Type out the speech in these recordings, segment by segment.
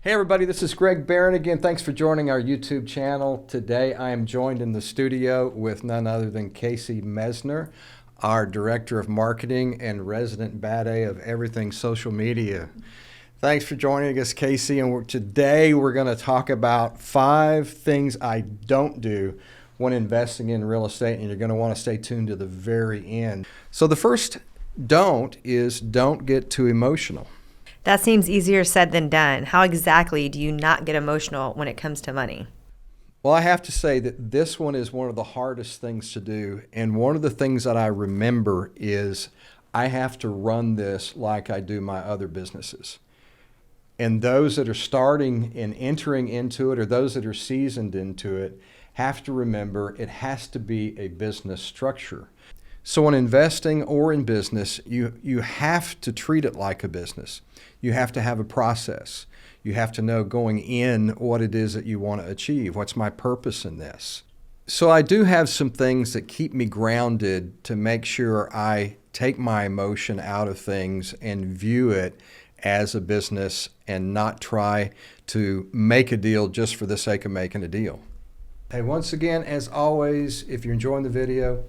Hey everybody, this is Greg Barron again. Thanks for joining our YouTube channel. Today I am joined in the studio with none other than Casey Mesner, our Director of Marketing and resident bad A of everything social media. Thanks for joining us, Casey. And today we're going to talk about 5 things I don't do when investing in real estate, and you're going to want to stay tuned to the very end. So the first don't is don't get too emotional. That seems easier said than done. How exactly do you not get emotional when it comes to money? Well, I have to say that this one is one of the hardest things to do. And one of the things that I remember is I have to run this like I do my other businesses. And those that are starting and entering into it, or those that are seasoned into it, have to remember it has to be a business structure. So in investing or in business, you have to treat it like a business. You have to have a process. You have to know going in what it is that you want to achieve. What's my purpose in this? So I do have some things that keep me grounded to make sure I take my emotion out of things and view it as a business and not try to make a deal just for the sake of making a deal. Hey, once again, as always, if you're enjoying the video,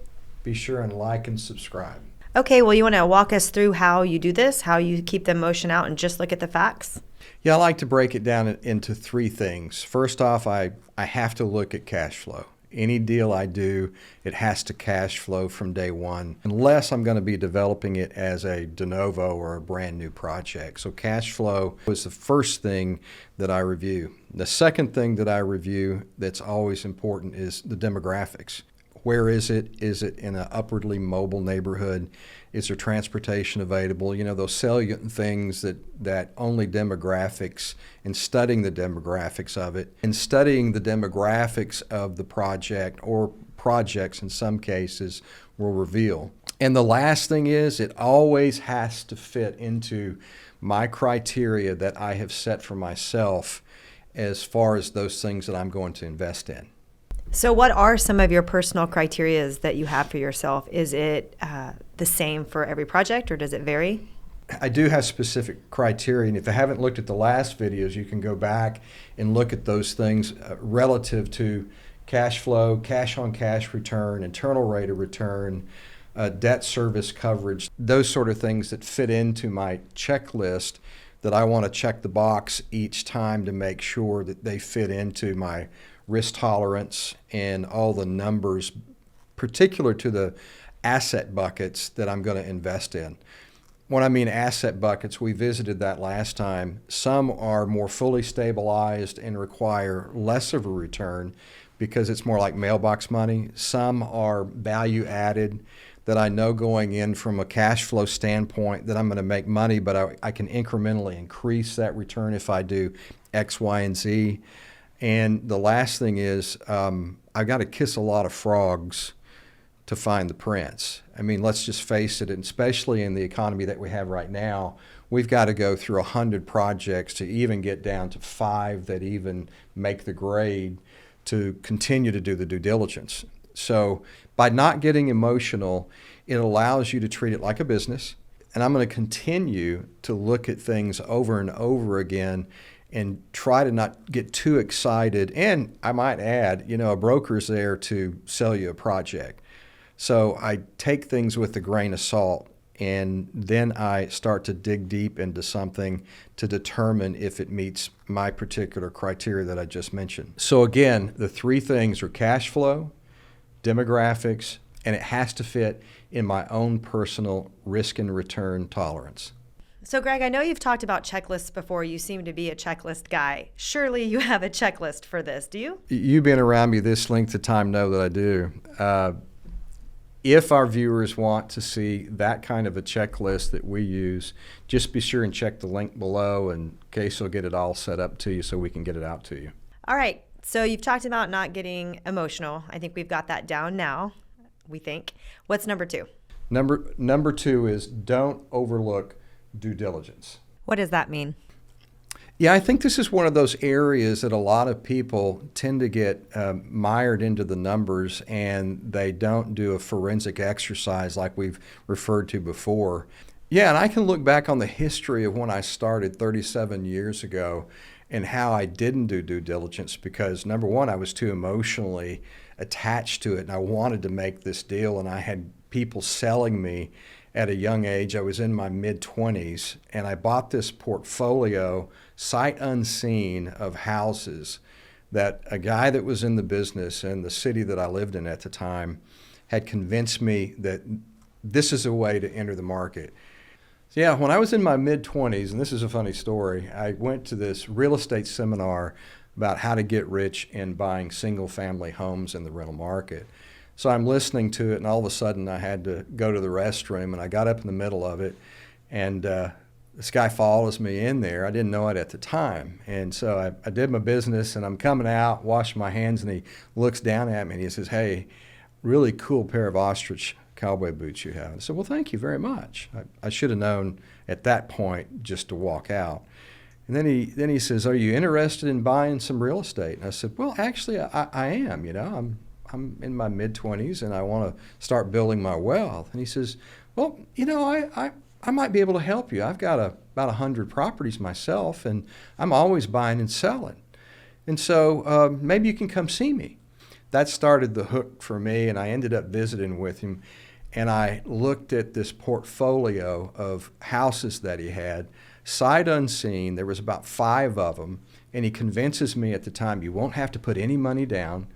be sure and like and subscribe. Okay, well, you want to walk us through how you do this, how you keep the emotion out and just look at the facts? Yeah, I like to break it down into 3 things. First off, I have to look at cash flow. Any deal I do, it has to cash flow from day one, unless I'm going to be developing it as a de novo or a brand new project. So cash flow is the first thing that I review. The second thing that I review that's always important is the demographics. Where is it? Is it in an upwardly mobile neighborhood? Is there transportation available? You know, those salient things that only demographics and studying the demographics of it and studying the demographics of the project or projects in some cases will reveal. And the last thing is it always has to fit into my criteria that I have set for myself as far as those things that I'm going to invest in. So what are some of your personal criterias that you have for yourself? Is it the same for every project, or does it vary? I do have specific criteria, and if you haven't looked at the last videos, you can go back and look at those things relative to cash flow, cash on cash return, internal rate of return, debt service coverage, those sort of things that fit into my checklist that I want to check the box each time to make sure that they fit into my risk tolerance and all the numbers particular to the asset buckets that I'm going to invest in. When I mean asset buckets, we visited that last time. Some are more fully stabilized and require less of a return because it's more like mailbox money. Some are value added that I know going in from a cash flow standpoint that I'm going to make money, but I can incrementally increase that return if I do X, Y, and Z. And the last thing is I've got to kiss a lot of frogs to find the prince. I mean, let's just face it, and especially in the economy that we have right now, we've got to go through 100 projects to even get down to 5 that even make the grade to continue to do the due diligence. So by not getting emotional, it allows you to treat it like a business. And I'm going to continue to look at things over and over again and try to not get too excited. And I might add, you know, a broker's there to sell you a project. So I take things with a grain of salt, and then I start to dig deep into something to determine if it meets my particular criteria that I just mentioned. So again, the 3 things are cash flow, demographics, and it has to fit in my own personal risk and return tolerance. So Greg, I know you've talked about checklists before. You seem to be a checklist guy. Surely you have a checklist for this, do you? You've been around me this length of time know that I do. If our viewers want to see that kind of a checklist that we use, just be sure and check the link below, and Casey will get it all set up to you so we can get it out to you. All right. So you've talked about not getting emotional. I think we've got that down now, we think. What's number 2? Number 2 is don't overlook due diligence. What does that mean? Yeah, I think this is one of those areas that a lot of people tend to get mired into the numbers, and they don't do a forensic exercise like we've referred to before. Yeah, and I can look back on the history of when I started 37 years ago, and how I didn't do due diligence because, number one, I was too emotionally attached to it, and I wanted to make this deal, and I had people selling me at a young age. I was in my mid-20s, and I bought this portfolio, sight unseen, of houses that a guy that was in the business in the city that I lived in at the time had convinced me that this is a way to enter the market. So yeah, when I was in my mid-20s, and this is a funny story, I went to this real estate seminar about how to get rich in buying single-family homes in the rental market. So I'm listening to it, and all of a sudden I had to go to the restroom, and I got up in the middle of it, and this guy follows me in there. I didn't know it at the time. And so I did my business, and I'm coming out, washing my hands, and he looks down at me, and he says, "Hey, really cool pair of ostrich cowboy boots you have." I said, "Well, thank you very much." I should have known at that point just to walk out. And then he says, "Are you interested in buying some real estate?" And I said, "Well, actually, I am. You know, I'm in my mid-20s, and I want to start building my wealth." And he says, "Well, you know, I might be able to help you. I've got about 100 properties myself, and I'm always buying and selling. And so maybe you can come see me." That started the hook for me, and I ended up visiting with him. And I looked at this portfolio of houses that he had, sight unseen. There was about 5 of them. And he convinces me at the time, "You won't have to put any money down."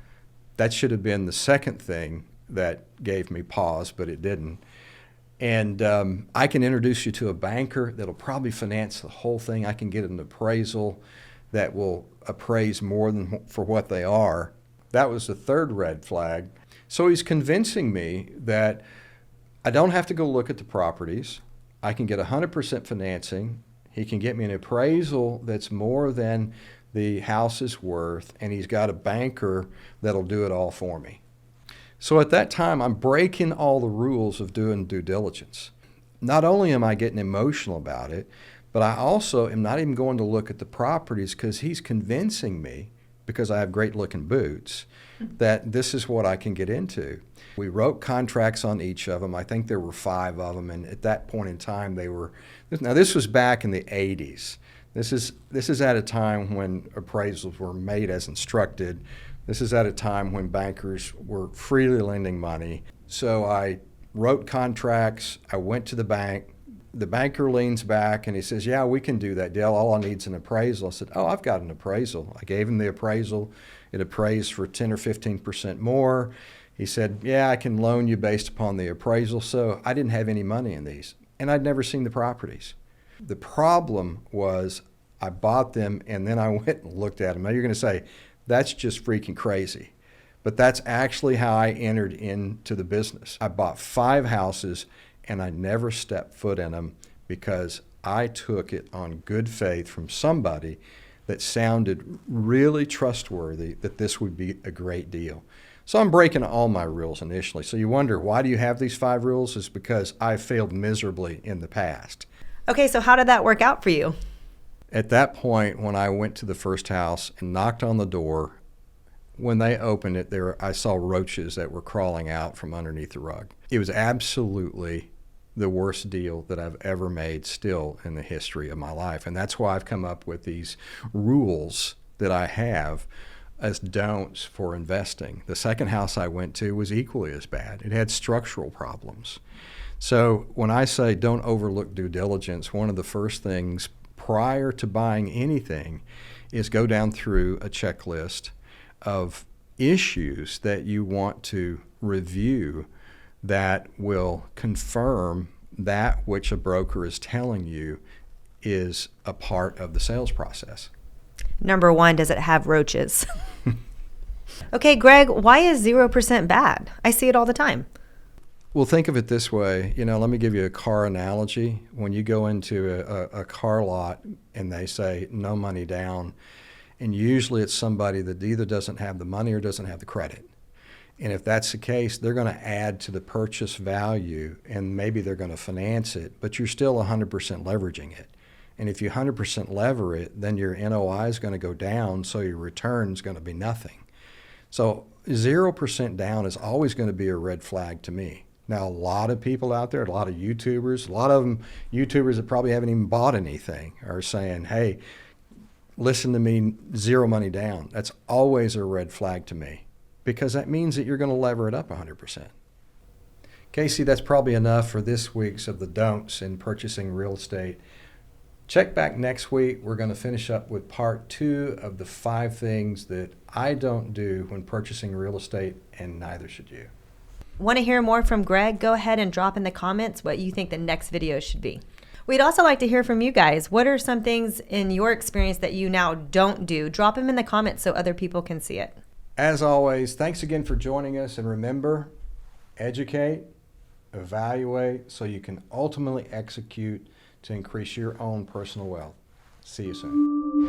That should have been the second thing that gave me pause, but it didn't. And I can introduce you to a banker that'll probably finance the whole thing. I can get an appraisal that will appraise more than for what they are. That was the third red flag. So he's convincing me that I don't have to go look at the properties. I can get 100% financing. He can get me an appraisal that's more than the house is worth, and he's got a banker that'll do it all for me. So at that time, I'm breaking all the rules of doing due diligence. Not only am I getting emotional about it, but I also am not even going to look at the properties because he's convincing me, because I have great looking boots, that this is what I can get into. We wrote contracts on each of them. I think there were 5 of them, and at that point in time they were, now this was back in the 80s. This is at a time when appraisals were made as instructed. This is at a time when bankers were freely lending money. So I wrote contracts. I went to the bank. The banker leans back and he says, "Yeah, we can do that deal. All I need is an appraisal." I said, "Oh, I've got an appraisal." I gave him the appraisal. It appraised for 10 or 15% more. He said, "Yeah, I can loan you based upon the appraisal." So I didn't have any money in these, and I'd never seen the properties. The problem was I bought them, and then I went and looked at them. Now you're going to say, that's just freaking crazy. But that's actually how I entered into the business. I bought 5 houses, and I never stepped foot in them because I took it on good faith from somebody that sounded really trustworthy that this would be a great deal. So I'm breaking all my rules initially. So you wonder, why do you have these 5 rules? It's because I failed miserably in the past. Okay, so how did that work out for you? At that point, when I went to the first house and knocked on the door, when they opened it, I saw roaches that were crawling out from underneath the rug. It was absolutely the worst deal that I've ever made still in the history of my life. And that's why I've come up with these rules that I have as don'ts for investing. The second house I went to was equally as bad. It had structural problems. So when I say don't overlook due diligence, one of the first things prior to buying anything is go down through a checklist of issues that you want to review that will confirm that which a broker is telling you is a part of the sales process. Number 1, does it have roaches? Okay, Greg, why is 0% bad? I see it all the time. Well, think of it this way. Let me give you a car analogy. When you go into a car lot and they say no money down, and usually it's somebody that either doesn't have the money or doesn't have the credit. And if that's the case, they're going to add to the purchase value, and maybe they're going to finance it, but you're still 100% leveraging it. And if you 100% lever it, then your NOI is going to go down, so your return is going to be nothing. So 0% down is always going to be a red flag to me. Now, a lot of people out there, a lot of YouTubers, a lot of them YouTubers that probably haven't even bought anything are saying, hey, listen to me, zero money down. That's always a red flag to me, because that means that you're going to lever it up 100%. Casey, that's probably enough for this week's of the don'ts in purchasing real estate. Check back next week. We're going to finish up with part 2 of the 5 things that I don't do when purchasing real estate, and neither should you. Want to hear more from Greg? Go ahead and drop in the comments what you think the next video should be. We'd also like to hear from you guys. What are some things in your experience that you now don't do? Drop them in the comments so other people can see it. As always, thanks again for joining us, and remember, educate, evaluate, so you can ultimately execute to increase your own personal wealth. See you soon.